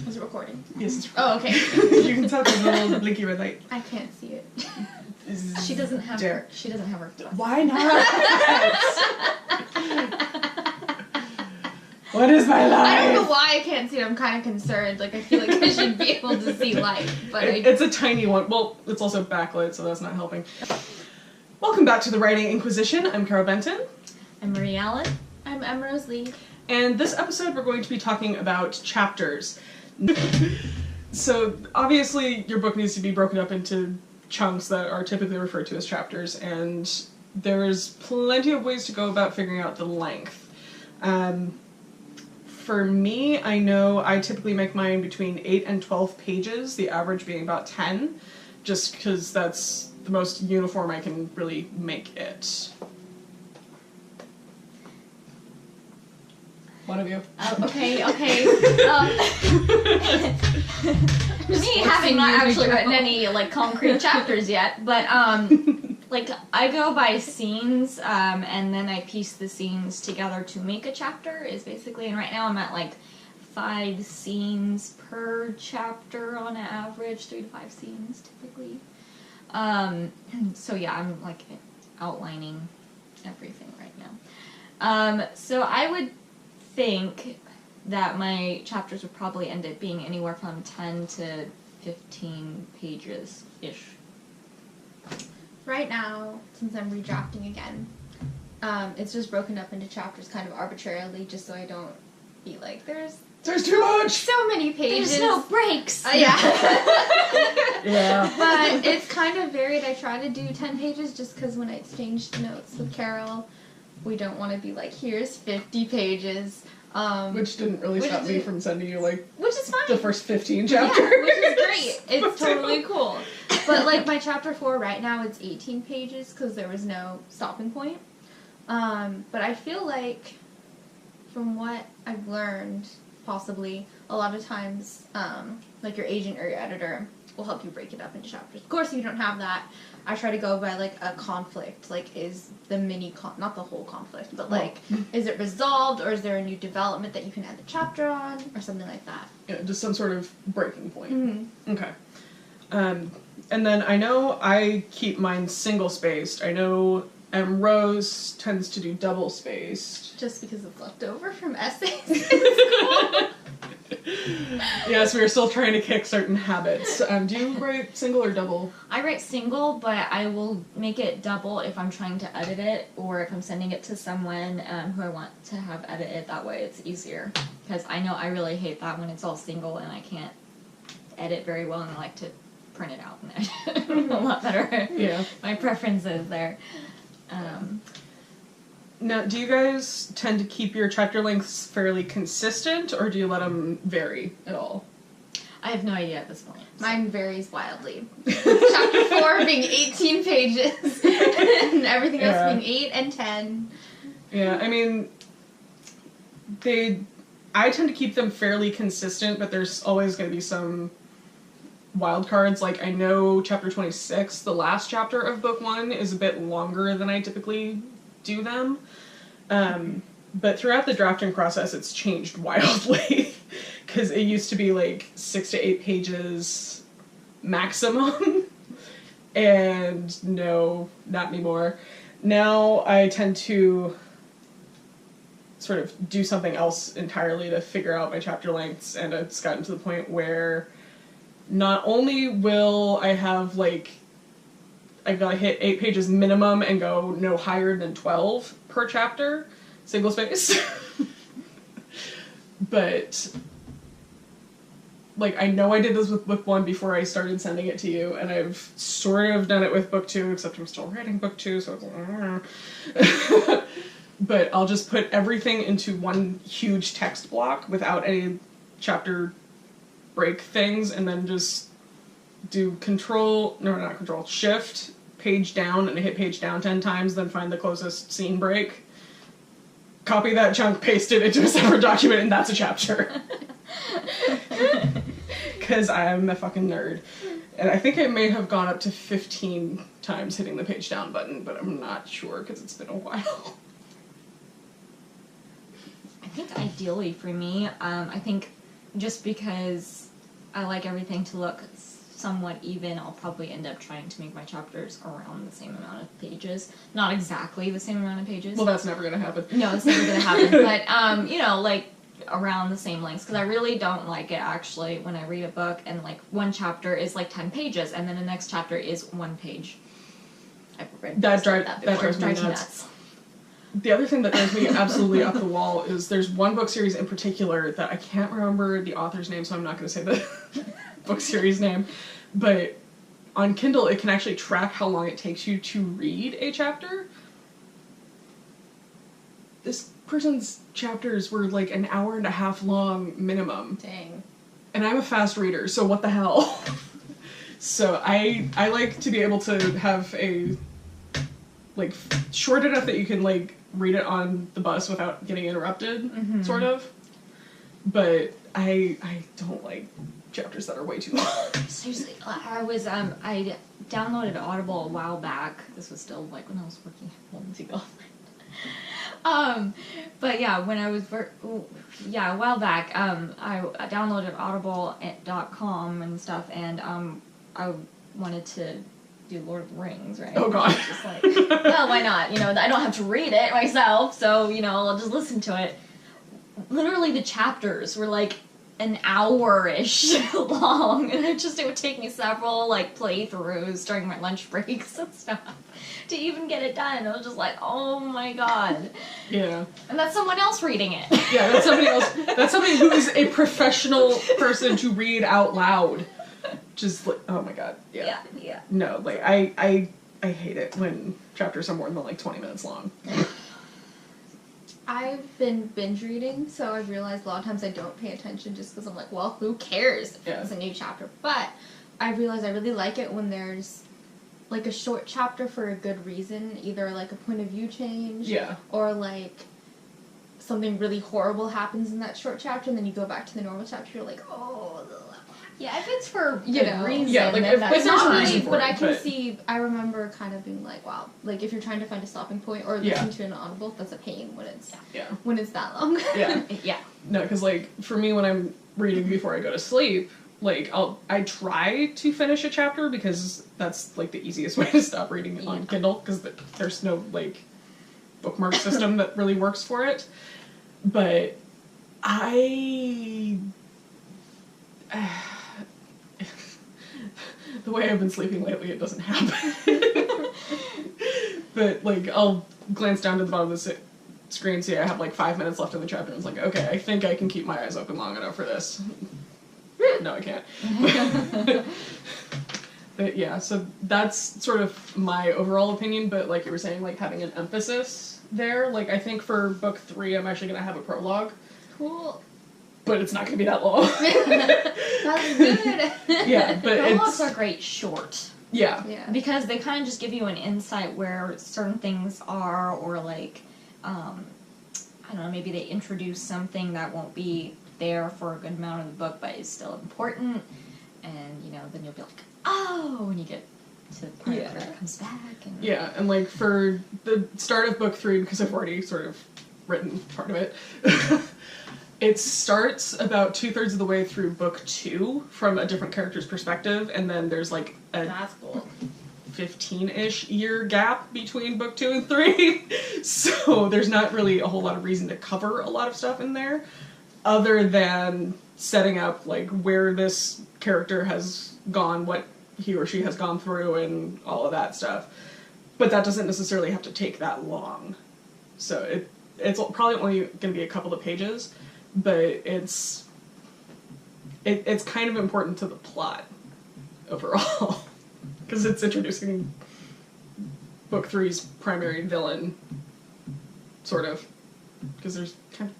Is it recording? Yes, it's recording. Oh, okay. You can tell there's a little blinky red light. I can't see it. She doesn't have her. She doesn't have her. Why not? What is my life? I don't know why I can't see it. I'm kind of concerned. Like, I feel like I should be able to see light, but It's a tiny one. Well, it's also backlit, so that's not helping. Welcome back to the Writing Inquisition. I'm Carol Benton. I'm Marie Allen. I'm Rose Lee. And this episode we're going to be talking about chapters. So, obviously, your book needs to be broken up into chunks that are typically referred to as chapters, and there's plenty of ways to go about figuring out the length. For me, I know I typically make mine between 8 and 12 pages, the average being about 10, just because that's the most uniform I can really make it. One of you. Okay. Me having not actually written any, like, concrete chapters yet, but, like, I go by scenes, and then I piece the scenes together to make a chapter, is basically, and right now I'm at, like, 5 scenes per chapter on average, 3 to 5 scenes, typically. So yeah, I'm, like, outlining everything right now. So I would think that my chapters would probably end up being anywhere from 10 to 15 pages-ish. Right now, since I'm redrafting again, it's just broken up into chapters kind of arbitrarily, just so I don't be like, there's too much! So many pages. There's no breaks! Yeah. Yeah. But it's kind of varied. I try to do 10 pages just because when I exchanged notes with Carol, we don't want to be like, here's 50 pages. Which didn't really stop me from sending you, like, which is fine. The first 15 chapters. Yeah, which is great. It's totally cool. But, like, my chapter 4 right now, it's 18 pages because there was no stopping point. But I feel like, from what I've learned, possibly, a lot of times, like, your agent or your editor will help you break it up into chapters. Of course, if you don't have that, I try to go by, like, a conflict. Like, is the not the whole conflict, but, like, is it resolved, or is there a new development that you can add the chapter on, or something like that? Yeah, just some sort of breaking point. Mm-hmm. Okay. And then I know I keep mine single-spaced. I know Rose tends to do double-spaced. Just because it's left over from essays in school. Yes, we are still trying to kick certain habits. Do you write single or double? I write single, but I will make it double if I'm trying to edit it, or if I'm sending it to someone who I want to have edit it. That way it's easier. Because I know I really hate that when it's all single and I can't edit very well, and I like to print it out and edit it a lot better. Yeah. My preference is there. Now, do you guys tend to keep your chapter lengths fairly consistent, or do you let them vary at all? I have no idea at this point. Mine varies wildly. Chapter 4 being 18 pages, and everything else being 8 and 10. Yeah, I mean, I tend to keep them fairly consistent, but there's always going to be some wild cards. Like, I know chapter 26, the last chapter of book 1, is a bit longer than I typically do them. But throughout the drafting process, it's changed wildly. Because it used to be like 6 to 8 pages maximum. And no, not anymore. Now I tend to sort of do something else entirely to figure out my chapter lengths, and it's gotten to the point where not only will I have, like, I gotta hit 8 pages minimum and go no higher than 12 per chapter, single space. But, like, I know I did this with book 1 before I started sending it to you, and I've sort of done it with book 2, except I'm still writing book 2, so it's like, But I'll just put everything into one huge text block without any chapter break things, and then just do shift, page down, and hit page down 10 times, then find the closest scene break, copy that chunk, paste it into a separate document, and that's a chapter. Because I'm a fucking nerd. And I think I may have gone up to 15 times hitting the page down button, but I'm not sure because it's been a while. I think ideally for me, I think just because I like everything to look somewhat even, I'll probably end up trying to make my chapters around the same amount of pages. Not exactly the same amount of pages. Well, that's never gonna happen. No, it's never gonna happen. But, you know, like, around the same lengths. Because I really don't like it, actually, when I read a book and, like, one chapter is, like, 10 pages, and then the next chapter is 1 page. I've read That before. drives me nuts. The other thing that drives me absolutely up the wall is there's one book series in particular that I can't remember the author's name, so I'm not going to say the book series name, but on Kindle it can actually track how long it takes you to read a chapter. This person's chapters were like an hour and a half long minimum. Dang. And I'm a fast reader, so what the hell? So I like to be able to have a, like, short enough that you can, like, read it on the bus without getting interrupted, sort of. But I don't like chapters that are way too long. Seriously, I downloaded Audible a while back. This was still, like, when I was working at Holmes Eagle. But yeah, when I was, a while back, I downloaded audible.com and stuff, and, I wanted to do Lord of the Rings, right? Oh god. Just like, well, why not? You know, I don't have to read it myself, so, you know, I'll just listen to it. Literally, the chapters were, like, an hour-ish long, and it would take me several, like, playthroughs during my lunch breaks and stuff to even get it done. I was just like, oh my god. Yeah. And that's someone else reading it. Yeah, that's somebody else. That's somebody who is a professional person to read out loud. Just like, oh my god. Yeah. Yeah. No, like, I hate it when chapters are more than, like, 20 minutes long. I've been binge reading, so I've realized a lot of times I don't pay attention just because I'm like, well, who cares if it's a new chapter? But I realize I really like it when there's, like, a short chapter for a good reason, either, like, a point of view change, or, like, something really horrible happens in that short chapter, and then you go back to the normal chapter, you're like, oh, yeah, if it's for you good know, reason, yeah, like, then if that's there's a fine. reason for but it, I can but- see, I remember kind of being like, wow, like, if you're trying to find a stopping point or listen to an audible, that's a pain when it's when it's that long. Yeah. No, because, like, for me, when I'm reading before I go to sleep, like, I try to finish a chapter because that's, like, the easiest way to stop reading on Kindle, because there's no, like, bookmark system that really works for it. But the way I've been sleeping lately, it doesn't happen. But, like, I'll glance down to the bottom of the screen, see I have, like, 5 minutes left in the chapter, and it's like, okay, I think I can keep my eyes open long enough for this. No, I can't. But yeah, so that's sort of my overall opinion, but like you were saying, like, having an emphasis there, like, I think for book 3, I'm actually going to have a prologue. Cool. But it's not going to be that long. That's good. Yeah, but prologues are great short. Yeah. Because they kind of just give you an insight where certain things are, or, like, I don't know, maybe they introduce something that won't be there for a good amount of the book, but is still important, and, you know, then you'll be like, oh, when you get to the part where it comes back. And yeah, and, like, for the start of book 3, because I've already sort of written part of it, it starts about 2/3 of the way through book 2 from a different character's perspective, and then there's, like, a That's cool. 15-ish year gap between book 2 and 3, so there's not really a whole lot of reason to cover a lot of stuff in there, other than setting up, like, where this character has gone, what he or she has gone through, and all of that stuff. But that doesn't necessarily have to take that long. So it's probably only going to be a couple of pages, but it's kind of important to the plot overall. Because it's introducing book 3's primary villain, sort of. Because there's kind of...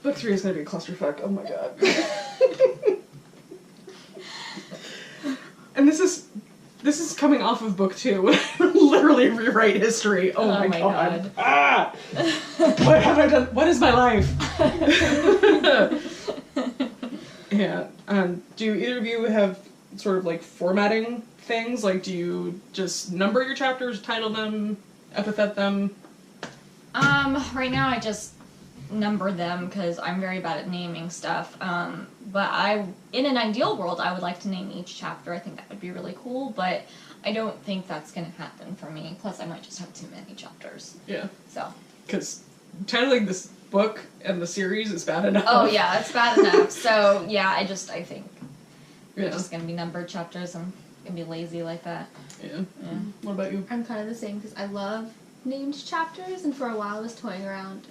Book 3 is going to be a clusterfuck. Oh my god. And this is coming off of book 2. Literally rewrite history. Oh my god. Ah! What have I done? What is my life? Yeah. Do either of you have sort of, like, formatting things? Like, do you just number your chapters, title them, epithet them? Right now I just number them because I'm very bad at naming stuff. But in an ideal world, I would like to name each chapter. I think that would be really cool, but I don't think that's going to happen for me. Plus, I might just have too many chapters. Yeah. So. Because titling this book and the series is bad enough. Oh, yeah, it's bad enough. So, yeah, I think Yeah. they're just going to be numbered chapters. I'm going to be lazy like that. Yeah. What about you? I'm kind of the same because I love named chapters, and for a while I was toying around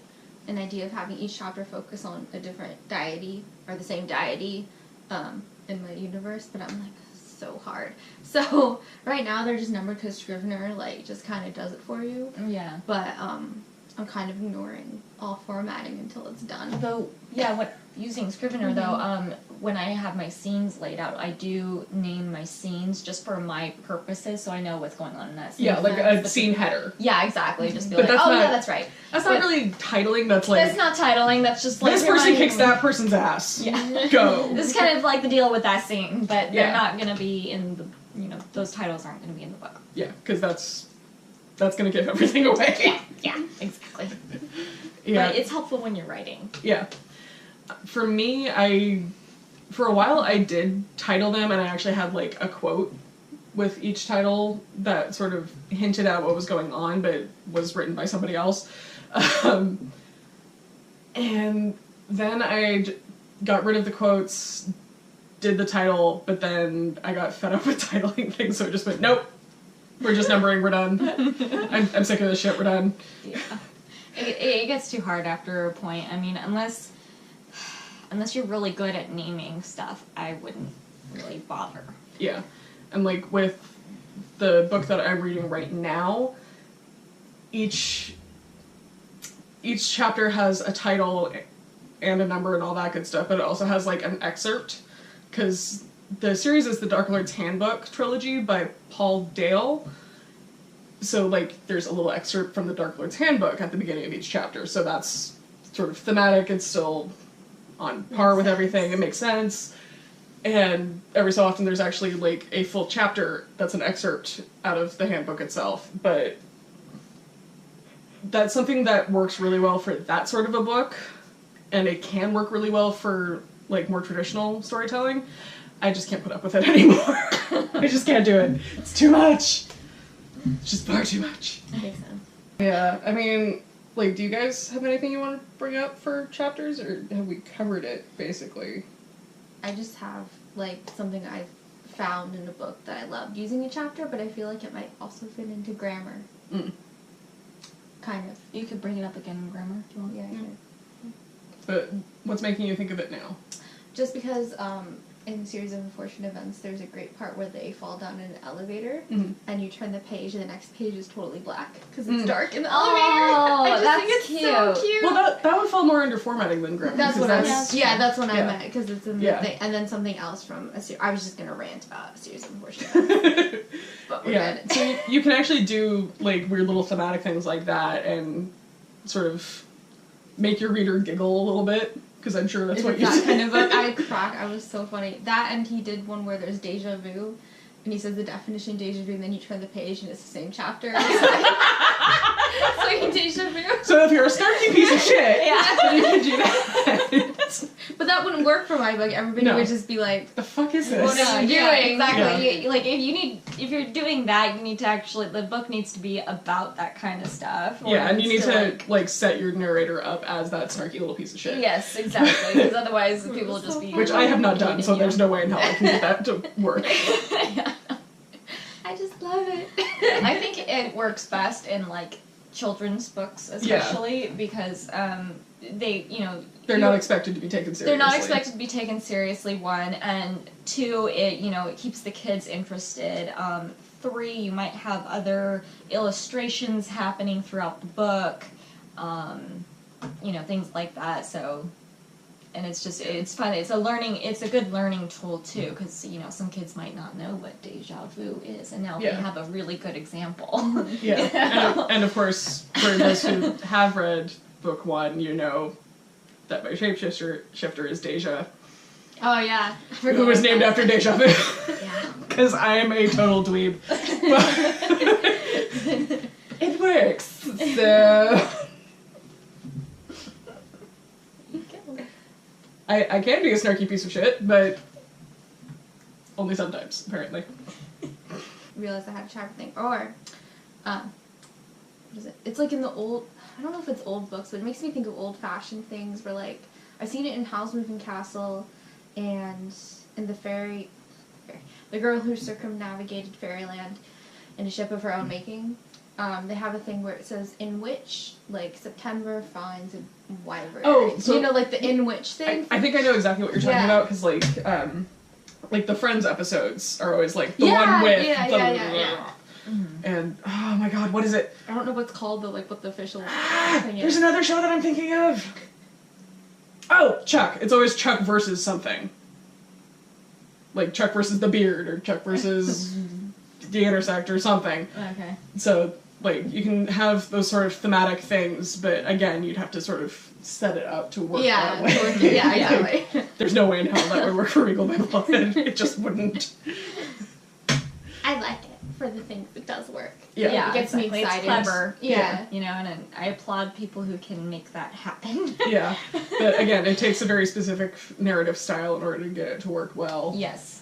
an idea of having each chapter focus on a different deity or the same deity in my universe, but I'm like, so hard. So right now they're just numbered because Scrivener like just kind of does it for you. Yeah. But I'm kind of ignoring all formatting until it's done. Though, yeah, using Scrivener, though, when I have my scenes laid out, I do name my scenes just for my purposes, so I know what's going on in that scene. Yeah, like a scene header. Yeah, exactly. Just be But like, that's yeah, not- that's right. That's not really titling, that's like... That's not titling, that's just like... this person reminding kicks me. that person's ass. Yeah. Go. This is kind of like the deal with that scene, but they're Yeah. not going to be in the... those titles aren't going to be in the book. Yeah, because that's going to give everything away. Yeah, exactly. Yeah. But it's helpful when you're writing. Yeah. For me, for a while I did title them, and I actually had like a quote with each title that sort of hinted at what was going on, but was written by somebody else. And then I got rid of the quotes, did the title, but then I got fed up with titling things, so I just went, nope, we're just numbering, we're done. I'm sick of this shit, we're done. Yeah. It gets too hard after a point. I mean, unless you're really good at naming stuff, I wouldn't really bother. Yeah. And like with the book that I'm reading right now, each chapter has a title and a number and all that good stuff, but it also has like an excerpt, because the series is the Dark Lord's Handbook trilogy by Paul Dale. So like there's a little excerpt from the Dark Lord's Handbook at the beginning of each chapter, so that's sort of thematic, it's still on par with everything, it makes sense. And every so often there's actually like a full chapter that's an excerpt out of the handbook itself, but that's something that works really well for that sort of a book, and it can work really well for like more traditional storytelling. I just can't put up with it anymore. I just can't do it. It's too much. It's just far too much. I think so. Yeah, I mean, like, do you guys have anything you want to bring up for chapters, or have we covered it, basically? I just have, like, something I've found in a book that I loved using a chapter, but I feel like it might also fit into grammar. Mm. Kind of. You could bring it up again in grammar if you want. Yeah, I could. But what's making you think of it now? Just because in a series of unfortunate events, there's a great part where they fall down in an elevator, and you turn the page, and the next page is totally black because it's dark in the elevator. Oh, I just that's think it's so cute. Well, that would fall more under formatting than grammar. That's what that's what I yeah. meant, because it's in the Yeah. thing. And then something else from a series. I was just gonna rant about a series of unfortunate events, but we're Yeah, good. so you can actually do like weird little thematic things like that and sort of make your reader giggle a little bit, because I'm sure that's Is what it you that do. kind of book? I was so funny. That, and he did one where there's deja vu, and he says the definition of deja vu, and then you turn the page and it's the same chapter. It's like deja vu. So if you're a snarky piece of shit, Yeah. then you can do that. But that wouldn't work for my book. Everybody No. would just be like, The fuck is this? What are you Yeah, doing? exactly. You, like if you're doing that, you need to actually, the book needs to be about that kind of stuff. or Yeah, and you need it's to like set your narrator up as that snarky little piece of shit. Yes, exactly. Because otherwise, people will just be. Which I have not done, so there's no way in hell I can get that to work. I just love it. I think it works best in like children's books, especially because they, They're not expected to be taken seriously. They're not expected to be taken seriously, one, and two, it keeps the kids interested. Three, you might have other illustrations happening throughout the book, things like that. So, and it's fun. It's a good learning tool too, because some kids might not know what deja vu is, and now they have a really good example. Yeah, and of course, for those who have read book one, you know that my shapeshifter is Deja, Oh yeah. who was named after Deja Vu. Yeah. Because I am a total dweeb. But it works, so... I can be a snarky piece of shit, but only sometimes, apparently. Realized I had a chapter thing. Or, what is it? It's like in the old, I don't know if it's old books, but it makes me think of old-fashioned things where, like, I've seen it in Howl's Moving Castle and in the girl who circumnavigated fairyland in a ship of her own making. They have a thing where it says, in which, like, September finds a wyvern. Oh, so... You know, like the in which thing? I think I know exactly what you're talking about, because, like, the Friends episodes are always, like, the one with... Yeah. And, oh my god, what is it? I don't know what's called, but, like, what the official thing is. There's another show that I'm thinking of! Oh, Chuck. It's always Chuck versus something. Like, Chuck versus the Beard, or Chuck versus the Intersect, or something. Okay. So, like, you can have those sort of thematic things, but again, you'd have to sort of set it up to work that way. Exactly. There's no way in hell that would work for Regal Babylon. It just wouldn't. I like it for the things it does work. Yeah. It gets me excited. It's clever. Yeah. You know, and I applaud people who can make that happen. Yeah. But again, it takes a very specific narrative style in order to get it to work well. Yes.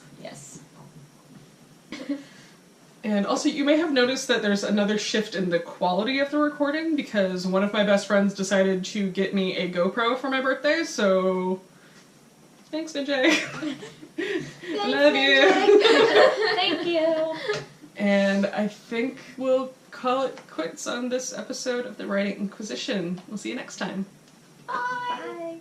And also, you may have noticed that there's another shift in the quality of the recording, because one of my best friends decided to get me a GoPro for my birthday, so... Thanks, Vijay. Love you. Thank you. And I think we'll call it quits on this episode of the Writing Inquisition. We'll see you next time. Bye.